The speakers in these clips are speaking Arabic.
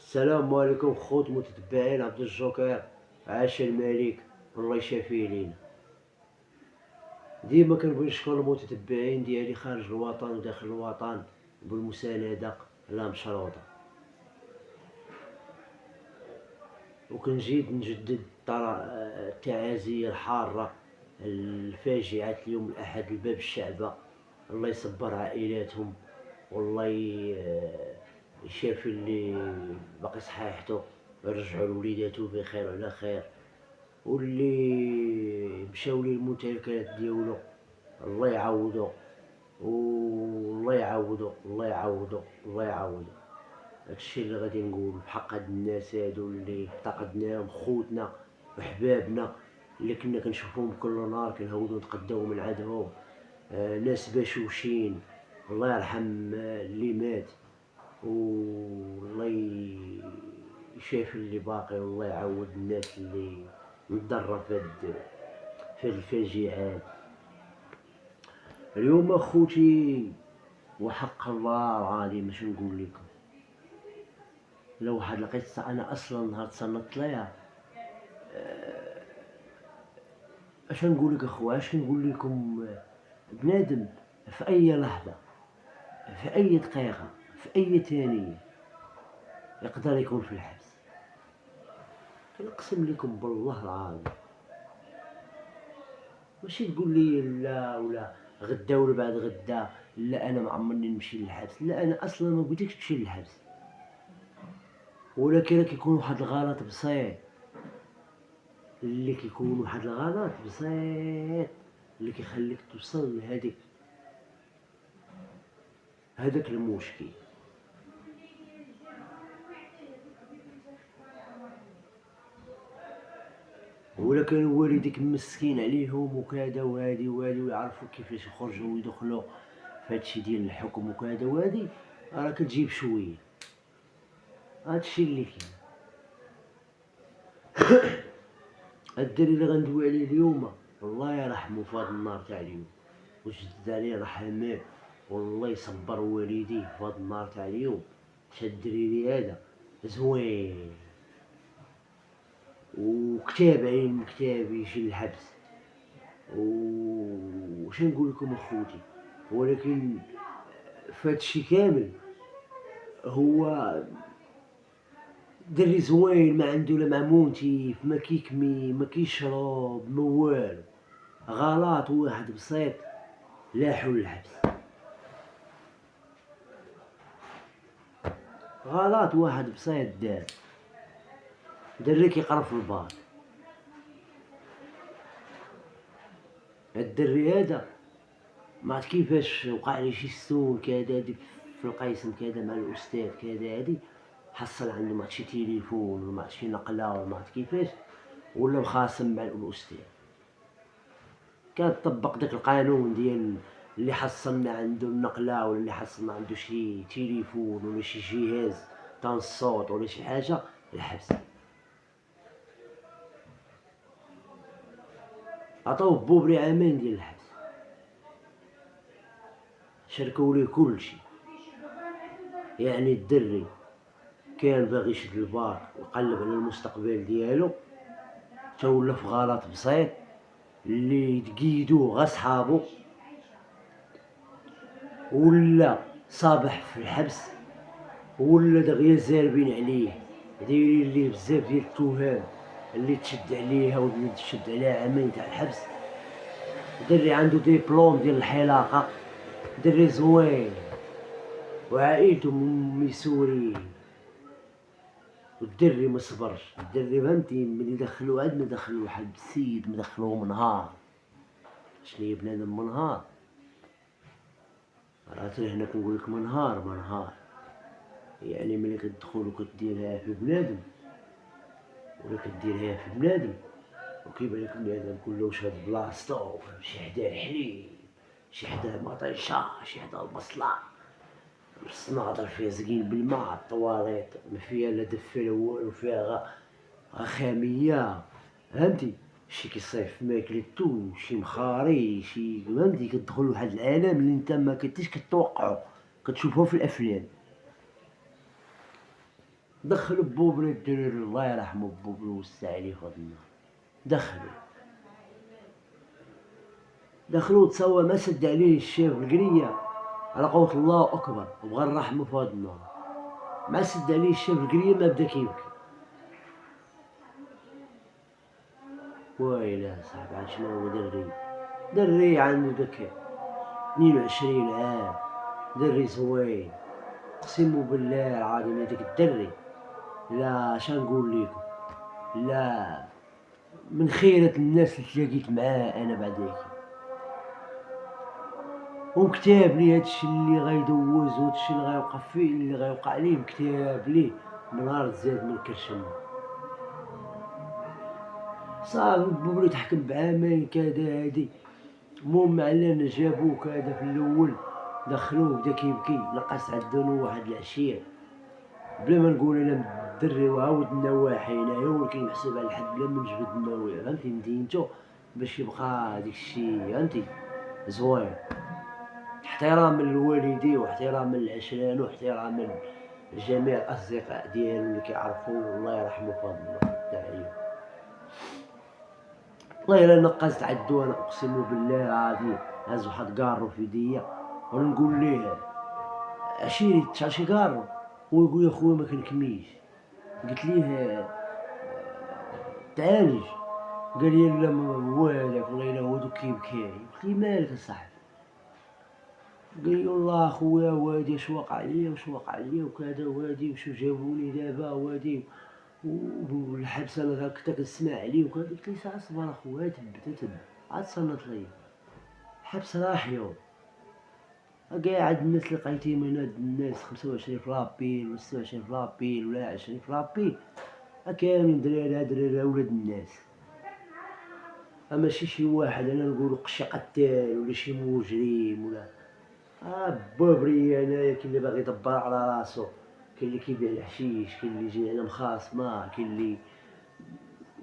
السلام عليكم خوت متتبعين عبد الجوكر. عاش الملك والله يشافيه لينا. ديما كنبغي نشكر المتتبعين ديالي خارج الوطن وداخل الوطن بالمساندة لا مشروطة، وكنجيد نجدد التعازي الحارة الفاجعة اليوم الأحد لباب الشعبة. الله يصبر عائلاتهم والله يشافي اللي باقي صحيحته ويرجعوا لوليداتو بخير وعلى خير، واللي مشاو للممتلكات ديالو الله يعوضو والله يعوضو الله يعوضو الله يعوضو. هادشي اللي غادي نقول بحق هاد الناس هادو اللي افتقدناهم، خوتنا وحبابنا اللي كنا كنشوفوهم كل نهار كنهودو نتقداو من عندهم. ناس بشوشين، الله يرحم اللي مات والله يشافي اللي باقي والله يعوض الناس اللي متضرة في هاد الفاجعات. اليوم اخوتي وحق الله العظيم باش نقول لكم، لو واحد القصة انا اصلا نهار تصنت ليها. اش نقول لك اخويا، اش نقول لكم، بنادم في اي لحظة في اي دقيقة في اي ثانية يقدر يكون في الحبس. كنقسم لكم بالله العظيم، ماشي تقول لي لا ولا غدا ولا بعد غدا، لا انا ما عمرني نمشي للحبس، لا انا اصلا ما قلتلكش تمشي للحبس، ولكن كيكون واحد الغلط بسيط، اللي كيكون واحد الغلط بسيط اللي كيخليك توصل هذاك المشكل. ولا كانوا والديك مسكين عليهم وكذا وهادي ويعرفوا كيفاش يخرجوا ويدخلوا في هادشي ديال الحكم وكذا وهادي، راه كتجيب شويه. هادشي اللي كاين. الدري اللي غندوي عليه اليوم الله يرحمو في هاد النهار تاع اليوم، وجدد عليه رحمه والله يصبر والديه في هاد النهار تاع اليوم. تا الدريري هذا زوين وكتاب علم كتاب يجي للحبس. وش نقول لكم اخوتي، ولكن فهادشي كامل هو دري زوين، ما عنده لا مع مونتيف، ما كيكمي ما كيشرب ما والو، غلط واحد بسيط لاحو للحبس. غلط واحد بسيط دري كيقرا في البار. الدري هذا ما عرفت كيفاش وقع لي شي سون كذا هادي في القيسم كذا مع الاستاذ كذا هادي، حصل عنده ما عرفت شي تليفون ولا ما عرفت شي نقله ولا ما عرفت كيفاش، ولا مخاصم مع الاستاذ. كان طبق داك القانون ديال اللي حصلنا عنده النقله ولا اللي حصلنا عنده شي تليفون ولا شي جهاز تاع الصوت ولا شي حاجه الحبس. عطاوه بوبري عامين ديال الحبس، شركوا ليه كلشي. يعني الدري كان باغي يشد البار ويقلب على المستقبل ديالو، تا ولا في غلط بسيط اللي تقيدوه غا صحابو، ولا صابح في الحبس، ولا دغيا زاربين عليه دايرين ليه بزاف ديال التهم اللي تشد عليها واللي تشد عليها عامين تاع الحبس. دري عنده ديبلوم ديال الحلاقه، دري زوين وعائلته ميسورين. والدري ما صبرش، الدري فهمتي ملي دخلوه عندنا دخلوا واحد السيد مدخلوه منهار. شنيا بنادم منهار؟ راه هنا كنقول لك منهار يعني ملي كتدخل وكديرها في بنادم ولا كديرها في بنادم وكيبان لك بنادم كله شاد بلاصتو، شي حدا الحليب شي حدا مطيشه شي حدا البصله، الصنادر فيها زقين بالماء، الطواليط ما فيها لا دفا لا والو، فيها غا خاميه فهمتي. شي كيصيف ماكلة التون شي مخاري شي فهمتي. كتدخل لواحد العالم اللي انت ما كنتيش كتوقعو، كتشوفو في الافلام. دخلوا بوبري الدراري الله يرحمو بوبري ووسع عليه فهاد النهار. دخلوا تصور ما سد عليه الشاف القرية على قولة الله أكبر وبغى نرحمو في هاد النهار. ما سد عليه الشاف القرية ما بدا كيبكي. ويلي صاحبي عاد شنو هو دري عنده داك 22 عام، دري زوين اقسم بالله العظيم. هداك الدري لا شنقول ليكم، لا من خيرة الناس اللي تلاقيت معاه انا بعداك. وكتاب لي هادشي اللي غيدوز وهادشي اللي غيوقع فيه اللي غيوقع ليه، مكتاب ليه نهار تزاد من كرشم. صافي بوبري تحكم بعامين كذا هادي. المهم علّانا جابوه كذا في الاول دخلوه بدا كيبكي، نقص عندنا واحد العشية بلا ما نقول انا الدري وعاود النواحي هنايا، ولكن محسوب على الحد بلا ما نجبد النوايا فهمتي مدينتو باش يبقى داك الشي فهمتي زوين. احترام للوالدين واحترام للعشران واحترام لجميع الأصدقاء ديالو اللي كيعرفوه الله يرحمو فضل الله. والله إلا نقزت عدو أنا أقسم بالله العظيم. هاز واحد قارو في يديا وأنا نقول ليه عشيري تشاشي قارو، هو يقول يا خويا ما كنكميش. قلت ليه تعالج، قال لي لا هو هذاك والله إلا هو دوك كيبكي. قلت ليه مالك أصاحبي؟ قال لي والله خويا وهادي اش وقع ليا واش وقع ليا وكذا وهادي وشو جابوني دابا وهادي والحبس انا كنت كنسمع عليه وكذا. قلت ليه ساعة صبر اخويا تب عاد صنت ليا حبس راح يوم. قاعد الناس اللي لقيتي من هاد الناس 25 في لابيل ولا 26 في لابيل ولا 20 في لابيل كاملين دراري ولاد الناس. اما شي واحد انا نقولو قشي قتال ولا شي مجرم ولا بوبري انايا. كاين اللي باغي يدبر على راسو، كاين اللي كيبيع الحشيش، كاين اللي جاي على مخاصمة، كاين اللي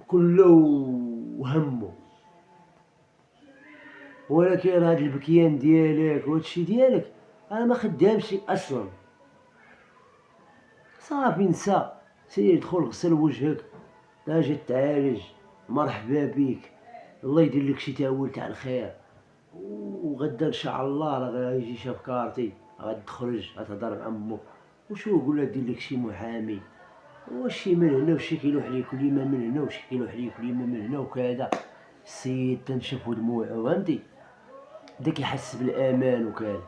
كله وهمو. ولكن هاد البكيان ديالك وهادشي ديالك انا ما خدامش اصلا. صافي نسى، سير دخل غسل وجهك اجي تعالج مرحبا بيك، الله يدير لك شي تاويل تاع الخير. وغدا ان شاء الله راه غيجي شاف كارتي غتخرج غتهضر مع امك وشو يقول لها دير لك شي محامي وشي من هنا وشي كيلوح ليك اليما من هنا وشي كيلوح ليك اليما من هنا وكذا. السيد تنشفو دموعو فهمتي بدا كيحس بالامان وكذا.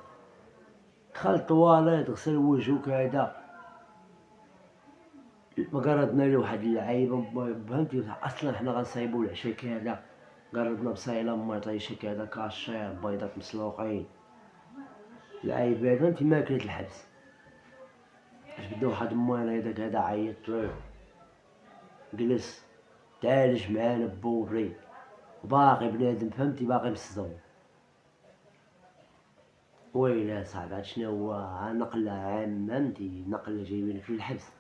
دخل الطواليت غسل وجهو كذا. قردنا له واحد اللعيبه فهمتي اصلا حنا غنصايبو العشا كذا. قردنا بصايله مطيشه كذا كاشير بيضات مسلوقين العيبات فهمتي ماكلة الحبس. بدا واحد الماينا هذاك هذا عيط له جلس تعالج معانا بوبري وباقي بنادم فهمتي باقي مصدوم. ويلي صاحبي هاد شنو هو نقلة عام فهمتي نقلة جايبينك في الحبس.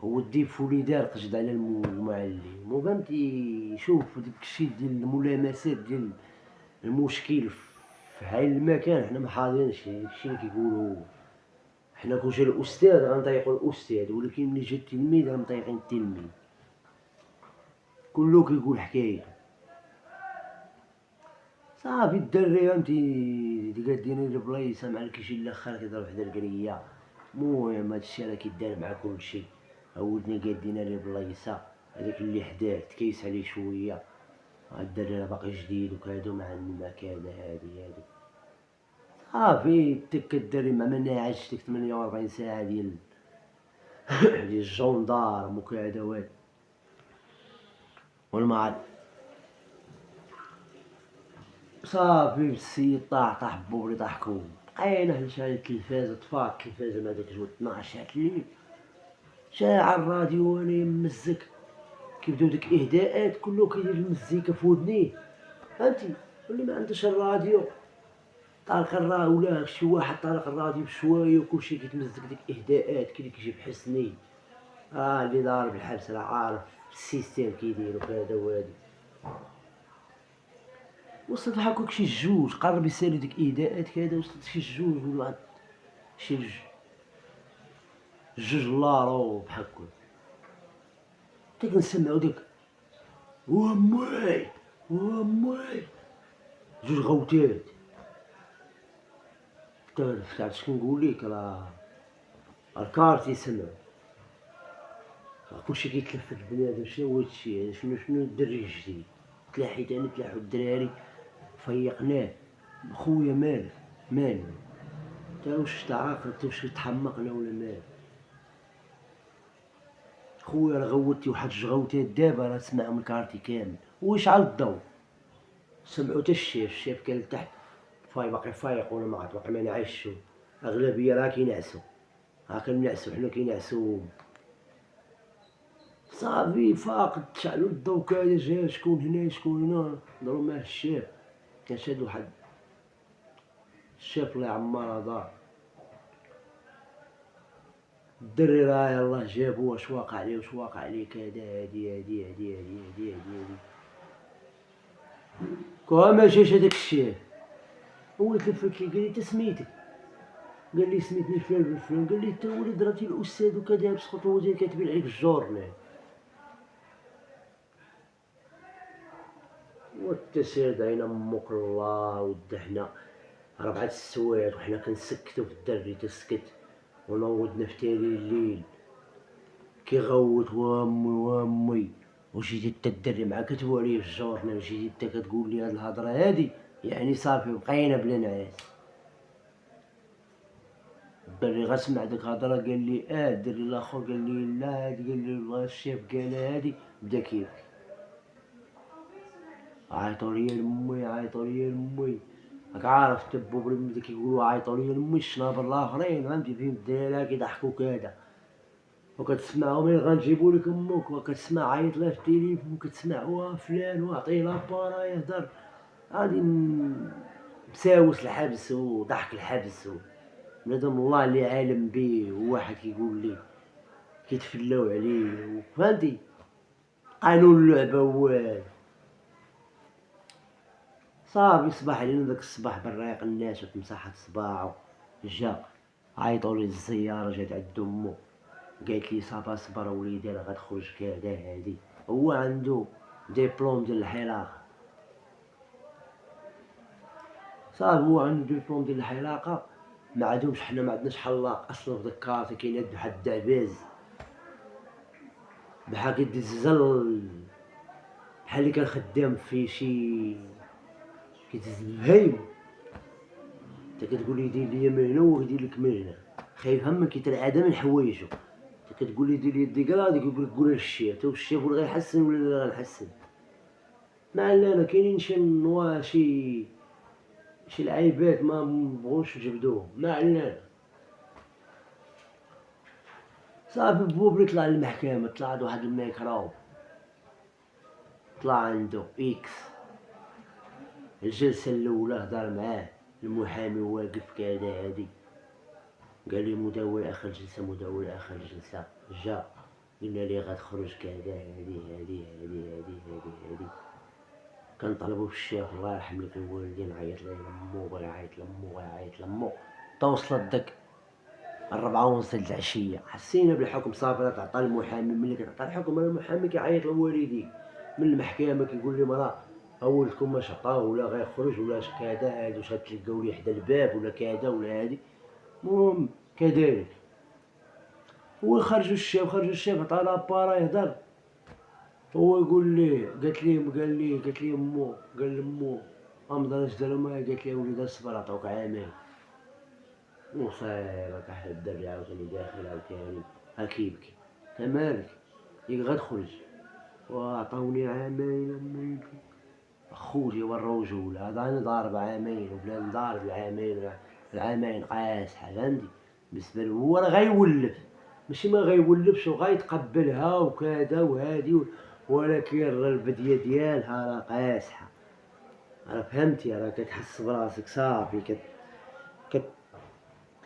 ودي فولي دار قجد على المعلم وفهمتي شوف داك الشي ديال الملامسات ديال المشكل في هاي المكان حنا ما حاضرينش. داكشي اللي كيقولوا حنا كون جا الاستاذ غنطيقو الاستاذ، ولكن ملي جا التلميذ غنطيقين التلميذ. كلو كيقول حكايته. صافي الدري فهمتي قادين البلايصه مع كيجي الاخر كيضرب حدا القريه. المهم هادشي راه كيدار مع كلشي. عودني قادين البلايصه هذاك اللي حداه تكيس عليه شويه. الدري راه باقي جديد وكادو مع المكان هادي صافي تك الدري ما مناعش ديك 48 ساعه ديال الجندارم وكذا والمعاد. صافي السيد طاح بوبري طاحكم بقينا حنا شاعل التلفازة طفات التلفازة مع داك الجو 12 ساعة الليل شاع الراديو وانا ممزك. كيبداو ديك اهداءات كله كيدير المزيكا في ودنيه فهمتي. واللي ما عندوش الراديو طارق الراديو ولا شي واحد طارق الراديو بشويه وكلشي كيتمزك ديك اهداءات كاين اللي كيجيب حسني اللي ضارب الحبس راه عارف السيستيم كيديرو كذا وهادي. وصلت هكاك شي جوج قرب يسالي ديك اهداءات كذا. وصلت شي جوج ولا شي جوج لارو بحال هكا، تا كنسمعو داك وامي وامي جوج غوتات. تعرف اش كنقول ليك، راه الكار تيسمع، كلشي كيتلف في البنادم. شنو هو هادشي هذا؟ شنو الدري الجديد؟ تلاحيت انا تلاحو الدراري فيقناه، خويا مالك تا واش تعاقل، تا واش تحمقنا ولا مالك؟ خويا راه غوتي واحد جوج غوتات دابا، راه تسمعهم الكارتي كامل ويشعل الضو. سمعو تا الشيف كان لتحت باقي فايق ولا ما عرفت، باقي ما نعسو. اغلبيه راه كينعسو، ها كنعسو حنا كينعسو. صافي فاقد، شعلو الضو كاع، جا شكون هنا شكون هنا، هضرو معاه الشيف. كان شاد واحد الشيف الله يعمرها دار، الدري راه يلاه جابوه، واش واقع عليه واش واقع عليه كذا، هادي كون ما جاش هداك الشيف. هو تلفت لي قال لي: انت سميتك؟ قال لي: سميتني فلان بن فلان. قال لي: انت ولد راه الاستاذ وكذا، بسخط هو جاي كاتبين عليك الجورنال. والتسير عين امك الله. ود حنا 4 سوايع وحنا كنسكتو في الدري تسكت، ونوضنا في تالي الليل كيغوت وامي وجيتي انت الدري مع كتبو عليه في الجورنال، جيتي انت كتقول لي هاد الهضره هادي، يعني صافي بقينا بلا نعاس. الدري غا سمع ديك الهضره قال لي: الدري الاخر قال لي: لا هادي، قال لي الشيف قالها هادي، بدا كيبكي. عيطوليا لمي، راك عارف تبو بلي كيقولوا عيطوليا لمي، الشنابر الاخرين فهمتي فين الدراري كيضحكوا كذا، وكتسمعو ملي غنجيبو لك امك وكتسمع عيط لها في التليفون، كتسمع فلان وعطيه لابارا يهدر، غادي مساوس الحبس وضحك الحبس. بنادم الله اللي عالم بيه، وواحد كيقول لي كيتفلاو عليه، فهمتي قانون اللعبة هو صافي. صباح علينا داك الصباح بالريق، الناس تمسحت صباعو. جا عيطولي للزيارة، جات عند امو قالت لي: صافا صبر وليدي راه غتخرج كذا هادي. هو عنده ديبلوم ديال الحلاقة، صافي هو عنده ديبلوم ديال الحلاقة. ما عندهمش، حنا ما عندناش حلاق اصلا في داك الكارت. كاين واحد الدعباز بحال كيدي الزل، بحال اللي كان خدام في شي كيتهز البهايم. انت كتقول لي دير ليا من هنا وهو يدير لك من هنا، خايف همك يترعى من حوايجو. انت كتقول لي دير لي يدي كرا، كيقول لك قولها للشيف، تا الشيف ولا غيحسن ولا لا غنحسن. مع لا كاينين شي العيبات ما نبغوش نجبدوهم، ما علينا. صافي بوبلي طلع للمحكمة، طلع عند واحد الميكروب، طلع عنده اكس. الجلسة الأولى هدر معاه المحامي واقف كذا هادي، قال لي: مداول آخر جلسة، مداول آخر جلسة. جا قلنا ليه غتخرج كذا هادي. كنطلبو في الشيخ الله يرحم لك الوالدين، عيط ليه لمو، غيعيط لمو تا وصلت داك 4:30 د العشية. حسينا بالحكم صافي، تعطى المحامي. ملي كتعطى الحكم المحامي كيعيط للوالدين من المحكمة، كيقول لهم: راه ولدكم واش عطاوه ولا غيخرج ولا كذا هادي، واش غتلقاو ليه حدا الباب ولا كذا ولا هادي. المهم كذلك هو خرجوا الشيف عطاه لابارا يهدر. هو يقول ليه، قالت لي امو، قال لمو: امضى اش دارو معايا؟ قالت لي: وليدي اصبر، عطاوك عامين. مصيبة حتى الدري عاوتاني داخل عاوتاني ها كيبكي. تا مالك؟ ياك غتخرج. وعطاوني عامين امي. خوتي وراو جولة، هذا انا ضارب عامين وبنادم ضارب العامين قاصحة، فهمتي. بالنسبة له هو راه غيولف، ماشي ما غيولفش وغيتقبلها وكذا وهادي، ولكن راه البدية ديالها راه قاصحة. راه فهمتي، راه كتحس براسك صافي كت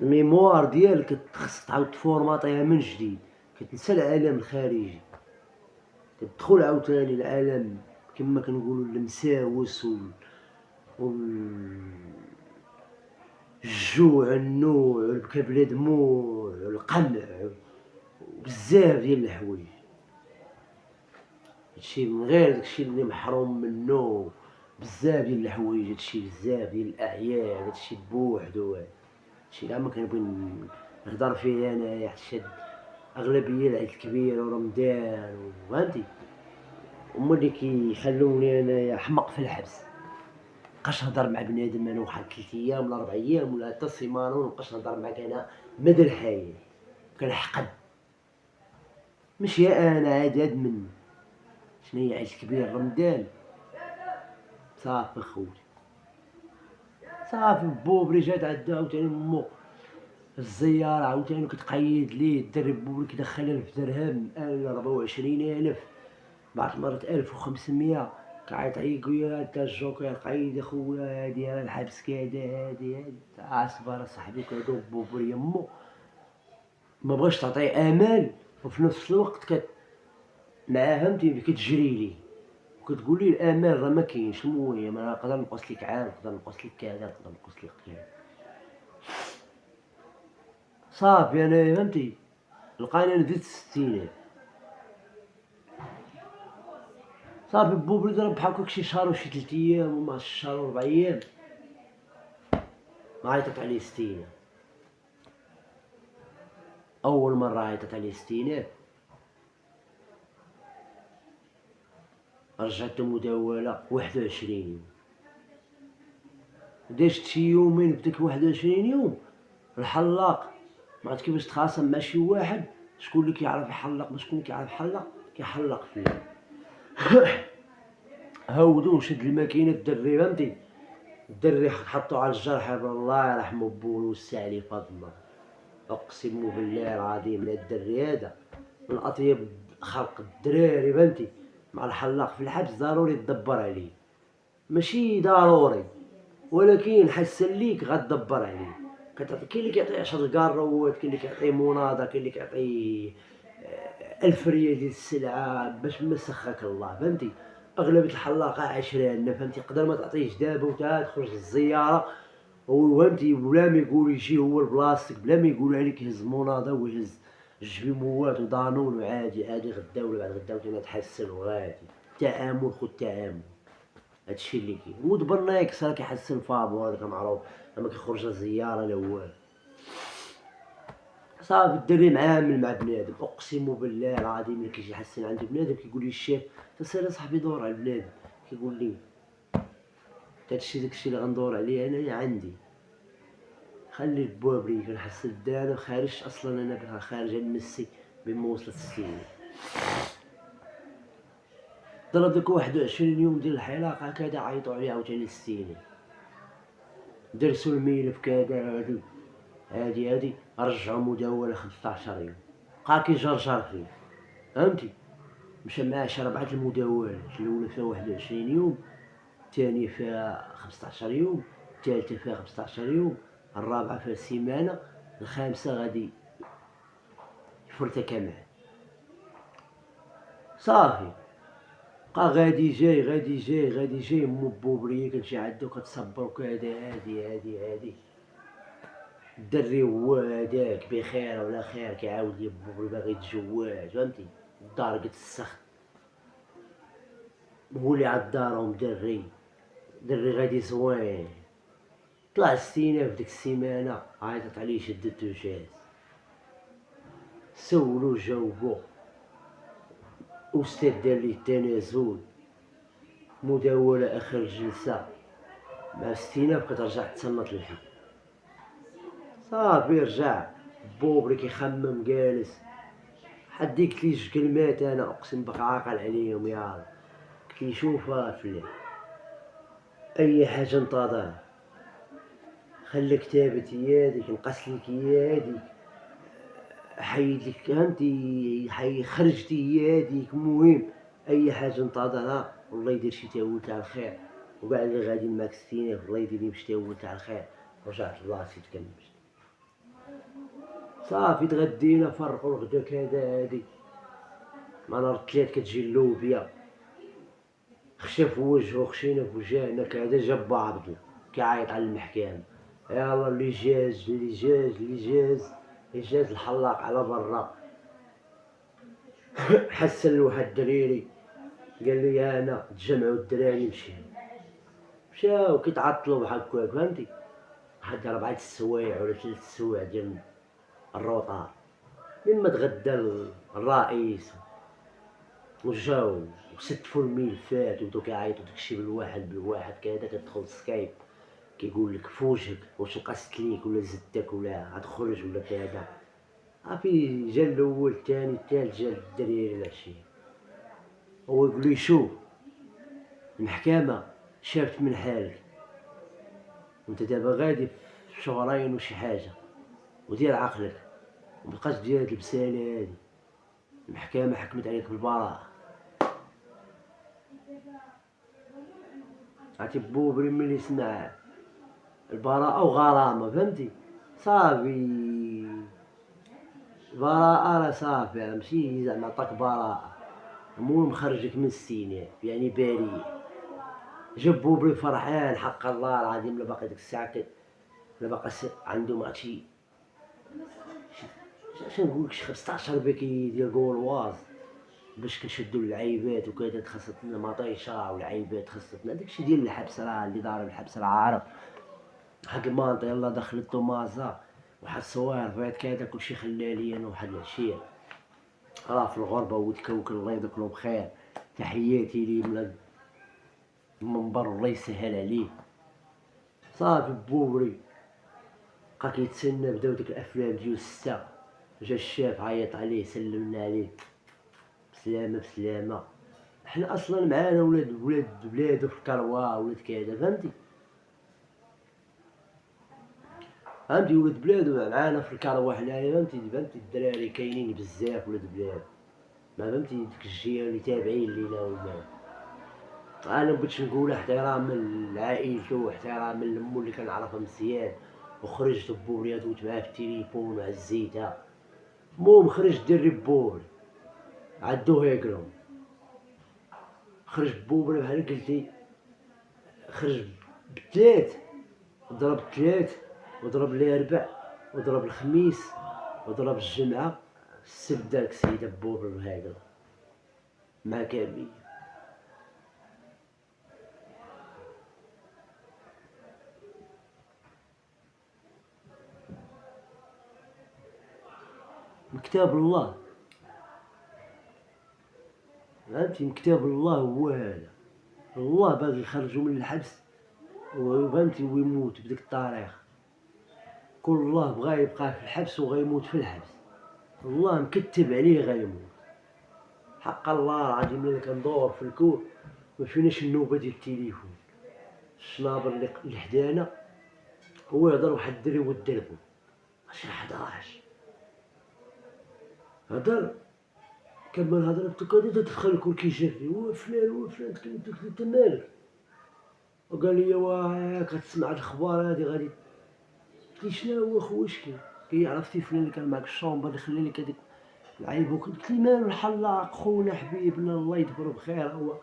الميموار ديالك خصك تعاود تفورماطيها من جديد، كتنسى العالم الخارجي، كتدخل عاوتاني العالم كما كنقولوا المساوس الجوع، النوع، البكا بلا دموع، القمع، بزاف ديال الحوايج. هادشي من غير داكشي اللي محروم منو، بزاف ديال الحوايج، هادشي بزاف ديال الأعياد، هادشي بوحدو. هادشي كاع ما كنبغي نهضر فيه انايا، حيت أغلبية العيد الكبير ورمضان فهمتي، هما اللي كيخلوني انايا حمق في الحبس. مبقاش نهضر مع بنادم انا واحد 3 ايام ولا 4 ايام ولا حتى سيمانه، ومبقاش نهضر معاك انا مدى الحياة، كنحقد. ماشي انا عادي هاد مني. شناهي عيد الكبير رمضان، صافي خوتي، صافي بوبري جات عندها عاوتاني مو الزيارة، عاوتاني كتقيد ليه الدري بوبري كيدخل 1000 درهم، 24,000، بعض المرات 1500. كيعيط عليا يقول لي هادا الجوكر قيد اخويا، هادي راه الحبس كذا، هادي اصبر اصاحبي كيدوب بوبري يمو. ما بغاش تعطيه امال، وفي نفس الوقت معاه فهمتي كتجري ليه وكتقول لي الامال راه ما كاينش. المهم انا نقدر نقص لك عام، نقدر نقص لك كذا، نقدر نقص لك كذا. صافي انا فهمتي لقاني انا زدت 60. صافي بوبري ضرب بحال هكاك شي شهر وشي 3 ايام وما شهر و 4 ايام، عيطت عليه 60. اول مره عيطت عليه 60 رجعت مداوله 21 يوم. دازت شي يومين بداك 21 يوم الحلاق ما عرفت كيفاش تخاصم مع شي واحد، شكون اللي كيعرف يحلق، ما شكون اللي كيعرف يحلق كيحلق فيه. هاودو شد الماكينه الدري فهمتي، الدري حطو على الجرح، الله يرحمو بو ويوسع عليه فضله. اقسم بالله العظيم لا الدري هذا من اطيب خلق الدراري فهمتي. مع الحلاق في الحبس ضروري تدبر عليه، ماشي ضروري ولكن حسن ليك غتدبر عليه. كاين اللي كيعطيه 10 كاروات، كاين اللي كيعطيه مناضه، كاين اللي كيعطيه 1000 ريال ديال السلعه باش ما سخاك الله فهمتي. اغلبيه الحلاقه عشرة فهمتي، تقدر ما تعطيهش دابا وتا تخرج للزياره وفهمتي بلا ما يقول يجي هو لبلاصتك، بلا ما يقول عليك يهز مناضه ويهز جبيموات ودانون، وعادي عادي غدا ولا بعد غدا وتا تحسن وغادي. تعامل خذ تعامل، هادشي اللي كاين. ودبرناكس راه كيحسن فابور هذاك معروف، ما كيخرج للزياره لا والو. صافي الدري معامل مع بنادم، اقسم بالله العظيم ملي كيجي يحسن عند بنادم كيقول لي الشيخ تسير صاحبي دور على بنادم، كيقول لي داكشي اللي غندور عليه انايا عندي. خلي البوابري كنحس الدار انا خارج اصلا، انا خارج نمسي بما وصلت 60. ضرب ديك 21 يوم ديال الحلاقه كذا عيطوا عليه عاوتاني 60. درسو الملف كذا هادي رجعو مداولة 15 يوم، بقا كيجرجر فيه فهمتي. مشى معاه شي 4 المداولات، الأولى فيها 21 يوم، الثانية فيها 15 يوم، الثالثة فيها 15 يوم، الرابعة فيها سيمانة، الخامسة غادي يفرتك معاه. صافي بقى غادي جاي غادي جاي غادي جاي. مو بوبرية كتجي عندو كتصبر وكذا، هادي الدري هو هداك بخير ولا خير كيعاود لي بوبري باغي يتزواج فهمتي، الدار قد السخت. مولي عاد دارهم دري غادي زوين. طلع 60 في ديك السيمانة، عيطت عليه شدتو جاز، سولو جاوبو، أستاذ دار ليه التنازل، مداولة آخر جلسة مع 60 كترجع تسنط للحق. صافي رجع بوبري كيخمم جالس. حديك لي جوج كلمات انا اقسم بك عاقل عليهم يا رب. قلت لي شوف فلان، اي حاجه انتظر، خلي كتابة يديك، نقص لك يديك، حيد لك فهمتي، خرجتي يديك، المهم اي حاجه انتظرها والله يدير شي تاول تاع الخير. وكاع اللي غاديين معاك 60 والله يدير لي شي تاول تاع الخير. رجعت لبلاصتي تكلمت. صافي تغدينا فرقوا الغدا كذا هادي، مع نهار الثلاث كتجي اللوبيا، خشى في وجهو خشينا في وجهنا كذا. جاب عبدو كيعيط على المحكمة، يلا اللي جاز الحلاق على برا. حسن لواحد الدريري قال لي انا تجمعوا الدراري مشاو كيتعطلوا بحال هكاك فهمتي، واحد 4 السوايع ولا 3 السوايع ديال الروطار مما تغدى الرئيس وجاو وستفوا الملفات وبداو كيعيطوا داكشي بالواحد كذا، كتدخل سكايب كيقول لك في وجهك واش نقصت ليك ولا زدتك ولا غتخرج ولا كذا. صافي جا الاول الثاني الثالث جا الدريري العشيه هو يقول لي شوف المحكمه شافت من حالك وانت دابا غادي في شهرين وشي حاجه ودير عقلك ومبقاش دير هاد البساله هادي، المحكمه حكمت عليك بالبراءه. عرفتي بوبري ملي سمع البراءه وغرامه فهمتي صافي براءه راه صافي ماشي زعما عطاك براءه المهم خرجك من السجن يعني بريء. جاب بوبري فرحان حق الله العظيم لا باقي ديك الساعه لا باقي عندهم هادشي اش نقولك شي 15 بكي ديال كولواز باش كنشدو اللعيبات وكذا، خاصتنا مطيشه والعيبات خاصتنا داكشي ديال الحبس راه اللي ضارب الحبس راه عارف. واحد المانطا يلاه دخلت مازا واحد الصوير فات كذا كلشي خلاه ليا انا واحد العشيه راه في الغربه وتكوكل الله يذكرو بخير. تحياتي ليه من المنبر والله يسهل عليه. صافي بوبري بقا كيتسنى بداو ديك الافلام ديال 6 جا الشاف عيط عليه سلمنا عليه بسلامه بسلامه. حنا اصلا معانا ولاد بلادو في الكروه ولاد كذا فهمتي ولاد بلادو معانا في الكروه حنايا فهمتي الدراري كاينين بزاف ولاد بلاد ما فهمتي ديك الجهه اللي تابعين لينا وما انا مبغيتش نقول احتراما لعائلته واحتراما لمو اللي كنعرفها مزيان وخرجت بوري دوت معاه في التليفون وعزيتها. المهم خرج الدري بوري عدو هيكلهم خرج بوبري بحال قلتي خرج بثلاث ضرب 3 وضرب الاربع وضرب الخميس وضرب الجمعه السبت داك السيده بوبري هكذا مع كامل. من كتاب الله فهمتي من كتاب الله هو هذا الله باغي يخرجو من الحبس فهمتي ويموت بديك الطريقه. كل الله بغا يبقى في الحبس وغيموت في الحبس الله مكتب عليه غيموت حق الله العظيم. ملي كندور في الكون ما فيناش النوبه ديال التليفون الشنابر اللي حدانا هو يهضر واحد الدري والدربو ماشي 11 هضر كمل هضرته كدا تدخل الكل كيجري هو فلان قلت انت مالك وقال لي واه كتسمع الاخبار هادي غادي قلت لي شنو هو خويا شكي كي عرفتي فلان اللي كان معك الشومبر اللي خلى لك هذيك العيب قلت لي مالو الحلاق خونا حبيبنا الله يدبرو بخير هو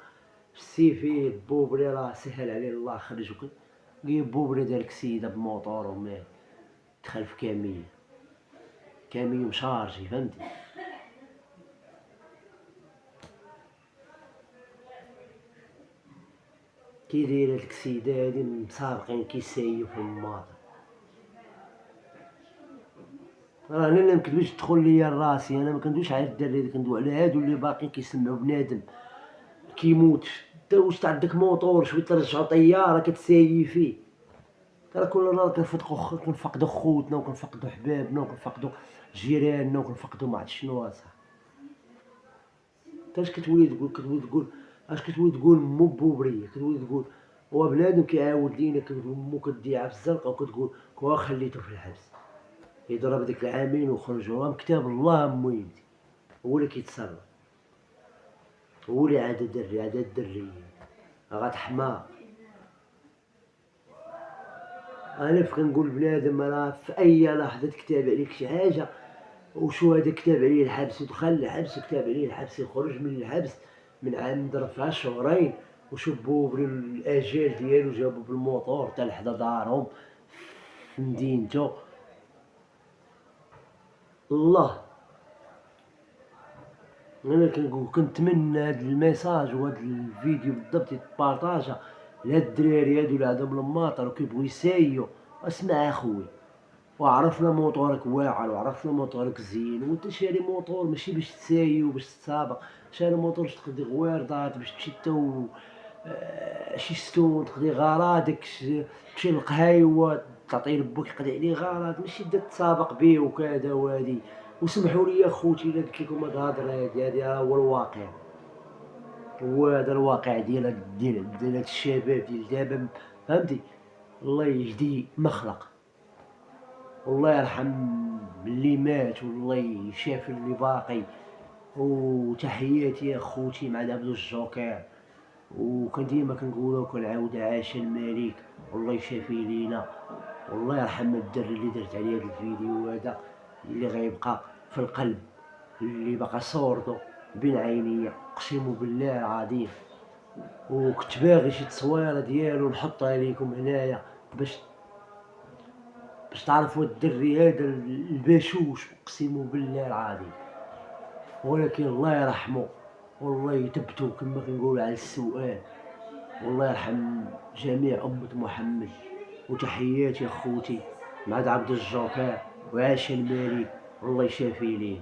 السيفي بوبري راه سهل عليه الله خرج وكل قال بوبري دارك سيده بموطور وما دخل في كاميو مشارجي فهمتي. كي دايره ديك السيده هادي مسابقين كيسيفو الماطر راه انا لا مكدويش تدخل ليا راسي انا ما كندويش على الدراري كندوي على هادو اللي باقيين كيسمعوا بنادم كيموت انت واش عندك موطور شويه ترجعو طياره كتسايي فيه ترى كل نهار كنفقدو خوتنا وكنفقدو حبابنا وكنفقدو جيراننا وكنفقدو ما عرفت شنو اصاحبي. انت اش كتولي تقول مو بوبريه كتولي تقول هو بنادم كيعاود لينا كتقول مو كديها في الزنقه وكتقول كوا خليتو في الحبس يضرب ديك العامين وخرجوا راه كتاب الله مهمتي هو اللي كيتصرف هو اللي عاد الدري غتحمى. انا كنقول بنادم راه في اي لحظه تكتاب عليك شي حاجه وشو هذا كتاب عليه الحبس ودخل الحبس وكتاب عليه الحبس يخرج من الحبس من عام ضرب فيها شهرين وشوف بوبري الاجال ديالو جابو بالموطور حتى لحدا دارهم في مدينته الله انا كنتمنى هاد الميساج وهاد الفيديو بالضبط يتبارطاجا لهاد الدراري هادو اللي عندهم الماطر وكيبغيو يسايو. اسمع اخوي، وعرفنا موطورك واعر وعرفنا موطورك زين، وانت شاري موطور ماشي باش تسايي وباش تسابق، شاري موطور باش تقضي غويردات، باش تمشي تو شي ستون تقضي غراضك، تمشي للقهايوة تعطي لبوك يقضي عليه غراض، ماشي تبدا تسابق بيه وكذا وهادي. وسمحوا لي يا خوتي الا قلت لكم هاد الهضره هادي هو الواقع، وهذا الواقع ديال هاد الشباب ديال دابا، فهمتي؟ الله يهدي مخلق، والله يرحم اللي مات والله يشافي اللي باقي. وتحياتي يا خوتي مع عبد الجوكر، وكان ديما كنقولها وكنعاودها عاش الملك، والله يشافي لينا، والله يرحم الدري اللي درت عليه هذا الفيديو هذا، اللي غيبقى في القلب، اللي بقى صورته بين عينيا، اقسم بالله العظيم. وكنت باغي شي تصويره ديالو نحطها ليكم هنايا باش تعرفوا الدري هذا البشوش، اقسم بالله العظيم. ولكن الله يرحمه والله يثبتو كما كنقولوا على السؤال، والله يرحم جميع أمة محمد. وتحياتي خوتي مع عبد الجوكر، وعاش الملك، الله يشافي ليه.